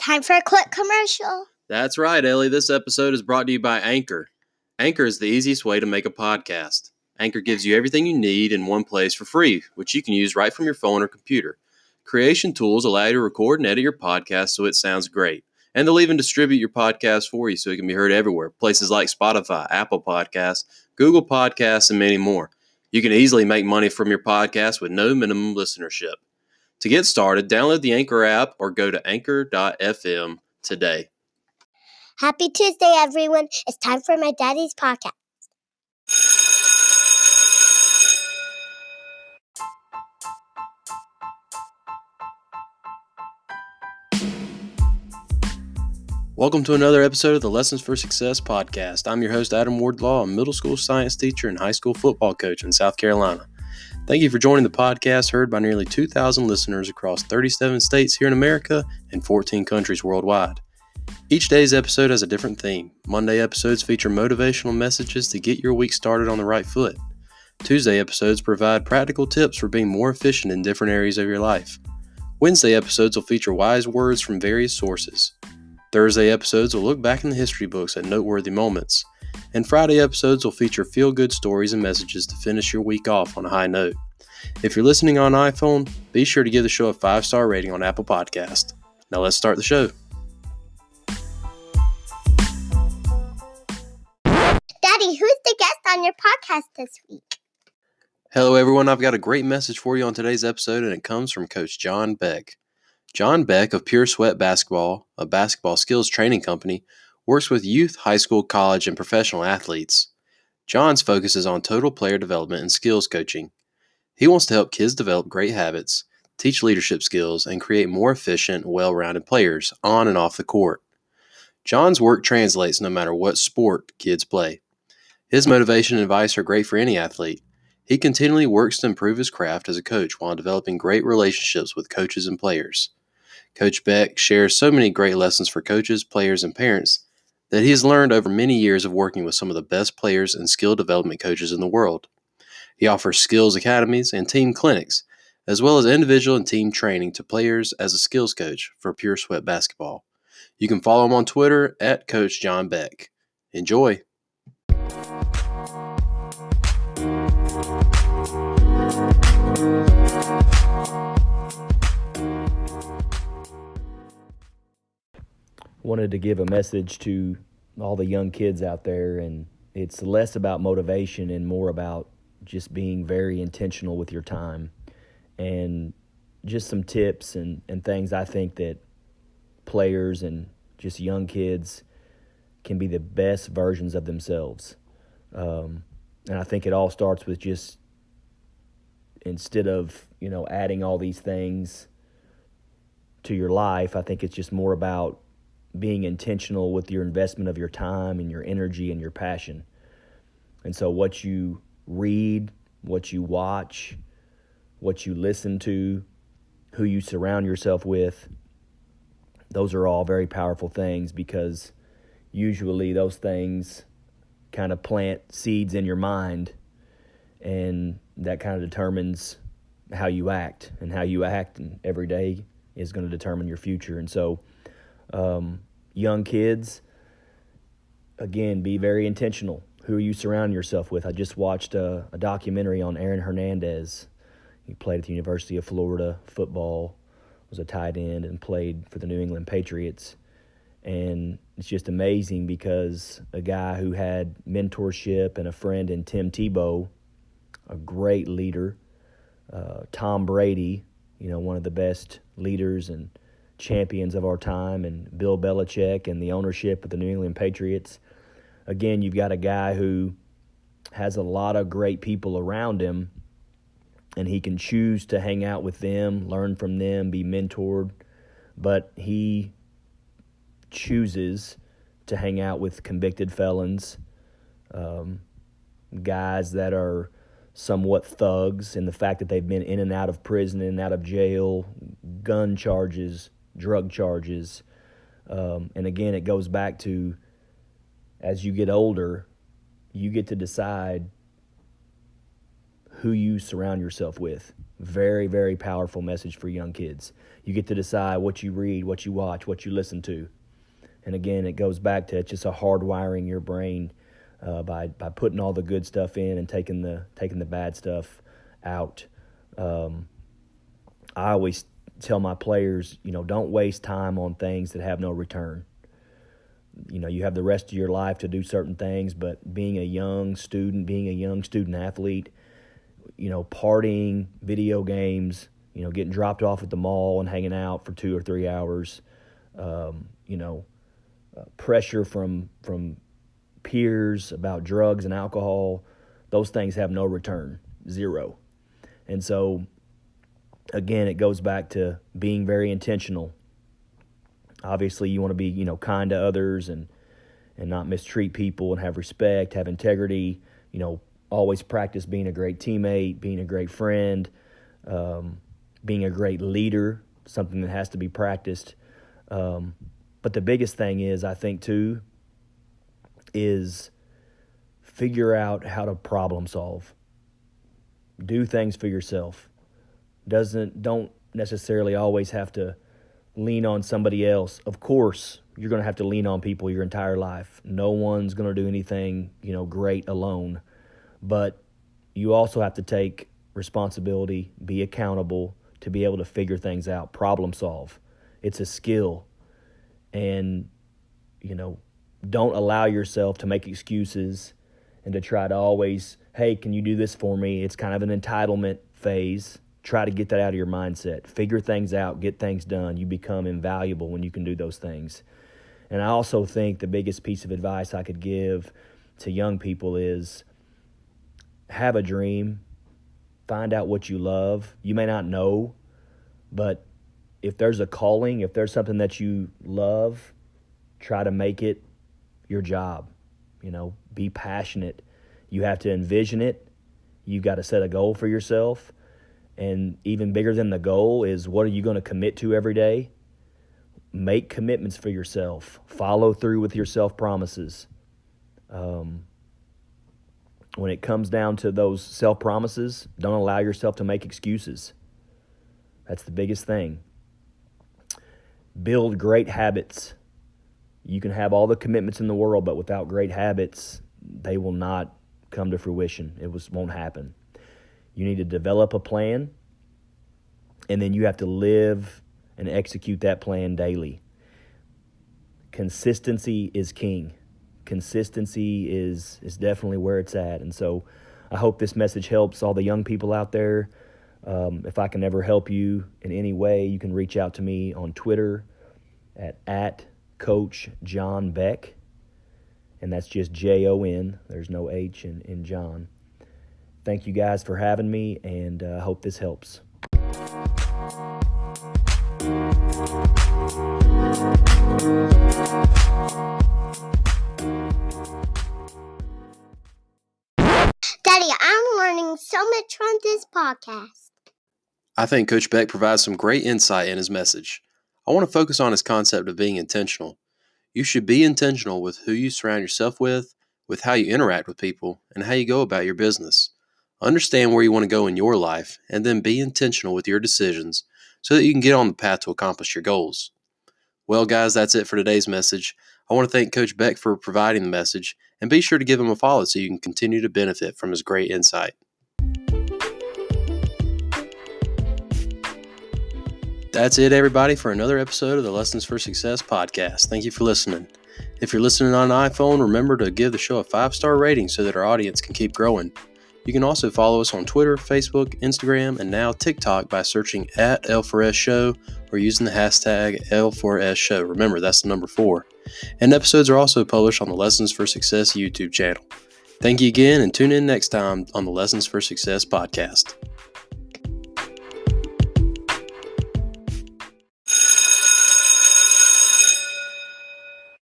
Time for a quick commercial. That's right, Ellie. This episode is brought to you by Anchor. Anchor is the easiest way to make a podcast. Anchor gives you everything you need in one place for free, which you can use right from your phone or computer. Creation tools allow you to record and edit your podcast so it sounds great. And they'll even distribute your podcast for you so it can be heard everywhere. Places like Spotify, Apple Podcasts, Google Podcasts, and many more. You can easily make money from your podcast with no minimum listenership. To get started, download the Anchor app or go to anchor.fm today. Happy Tuesday, everyone. It's time for my daddy's podcast. Welcome to another episode of the Lessons for Success podcast. I'm your host, Adam Wardlaw, a middle school science teacher and high school football coach in South Carolina. Thank you for joining the podcast, heard by nearly 2,000 listeners across 37 states here in America and 14 countries worldwide. Each day's episode has a different theme. Monday episodes feature motivational messages to get your week started on the right foot. Tuesday episodes provide practical tips for being more efficient in different areas of your life. Wednesday episodes will feature wise words from various sources. Thursday episodes will look back in the history books at noteworthy moments. And Friday episodes will feature feel-good stories and messages to finish your week off on a high note. If you're listening on iPhone, be sure to give the show a 5-star rating on Apple Podcast. Now let's start the show. Daddy, who's the guest on your podcast this week? Hello everyone, I've got a great message for you on today's episode, and it comes from Coach Jon Beck. Jon Beck of Pure Sweat Basketball, a basketball skills training company, works with youth, high school, college, and professional athletes. Jon's focus is on total player development and skills coaching. He wants to help kids develop great habits, teach leadership skills, and create more efficient, well-rounded players on and off the court. Jon's work translates no matter what sport kids play. His motivation and advice are great for any athlete. He continually works to improve his craft as a coach while developing great relationships with coaches and players. Coach Beck shares so many great lessons for coaches, players, and parents that he has learned over many years of working with some of the best players and skill development coaches in the world. He offers skills academies and team clinics, as well as individual and team training to players as a skills coach for Pure Sweat Basketball. You can follow him on Twitter at Coach Jon Beck. Enjoy! Wanted to give a message to all the young kids out there, and it's less about motivation and more about just being very intentional with your time, and just some tips and things I think that players and just young kids can be the best versions of themselves. And I think it all starts with just, instead of, adding all these things to your life, I think it's just more about being intentional with your investment of your time and your energy and your passion. And so what you read, what you watch, what you listen to, who you surround yourself with, those are all very powerful things, because usually those things kind of plant seeds in your mind, and that kind of determines how you act, and how you act and every day is going to determine your future. And so young kids, again, be very intentional. Who you surround yourself with. I just watched a documentary on Aaron Hernandez. He played at the University of Florida football, was a tight end, and played for the New England Patriots. And it's just amazing, because a guy who had mentorship and a friend in Tim Tebow, a great leader, Tom Brady, one of the best leaders and champions of our time, and Bill Belichick and the ownership of the New England Patriots. Again, you've got a guy who has a lot of great people around him, and he can choose to hang out with them, learn from them, be mentored, but he chooses to hang out with convicted felons, guys that are somewhat thugs in the fact that they've been in and out of prison, in and out of jail, gun charges, drug charges. And again, it goes back to, as you get older, you get to decide who you surround yourself with. Very, very powerful message for young kids. You get to decide what you read, what you watch, what you listen to. And again, it goes back to just a hardwiring your brain by putting all the good stuff in and taking the bad stuff out. I always tell my players, don't waste time on things that have no return. You have the rest of your life to do certain things, but being a young student athlete, partying, video games, getting dropped off at the mall and hanging out for 2 or 3 hours, pressure from peers about drugs and alcohol, those things have no return, zero. And so, again, it goes back to being very intentional. Obviously, you want to be, kind to others and not mistreat people and have respect, have integrity, always practice being a great teammate, being a great friend, being a great leader, something that has to be practiced. But the biggest thing is, I think, too, is figure out how to problem solve. Do things for yourself. Don't necessarily always have to lean on somebody else. Of course, you're going to have to lean on people your entire life. No one's going to do anything, great alone. But you also have to take responsibility, be accountable to be able to figure things out, problem solve. It's a skill. And, don't allow yourself to make excuses and to try to always, hey, can you do this for me? It's kind of an entitlement phase. Try to get that out of your mindset. Figure things out, get things done. You become invaluable when you can do those things. And I also think the biggest piece of advice I could give to young people is have a dream. Find out what you love. You may not know, but if there's a calling, if there's something that you love, try to make it your job. Be passionate. You have to envision it. You got to set a goal for yourself. And even bigger than the goal is, what are you going to commit to every day? Make commitments for yourself. Follow through with your self-promises. When it comes down to those self-promises, don't allow yourself to make excuses. That's the biggest thing. Build great habits. You can have all the commitments in the world, but without great habits, they will not come to fruition. It won't happen. You need to develop a plan, and then you have to live and execute that plan daily. Consistency is king. Consistency is definitely where it's at. And so I hope this message helps all the young people out there. If I can ever help you in any way, you can reach out to me on Twitter at Coach Jon Beck. And that's just Jon. There's no H in John. Thank you guys for having me, and I hope this helps. Daddy, I'm learning so much from this podcast. I think Coach Beck provides some great insight in his message. I want to focus on his concept of being intentional. You should be intentional with who you surround yourself with how you interact with people, and how you go about your business. Understand where you want to go in your life, and then be intentional with your decisions so that you can get on the path to accomplish your goals. Well, guys, that's it for today's message. I want to thank Coach Beck for providing the message, and be sure to give him a follow so you can continue to benefit from his great insight. That's it, everybody, for another episode of the Lessons for Success podcast. Thank you for listening. If you're listening on an iPhone, remember to give the show a 5-star rating so that our audience can keep growing. You can also follow us on Twitter, Facebook, Instagram, and now TikTok by searching at L4S Show or using the hashtag L4S Show. Remember, that's the number 4. And episodes are also published on the Lessons for Success YouTube channel. Thank you again, and tune in next time on the Lessons for Success podcast.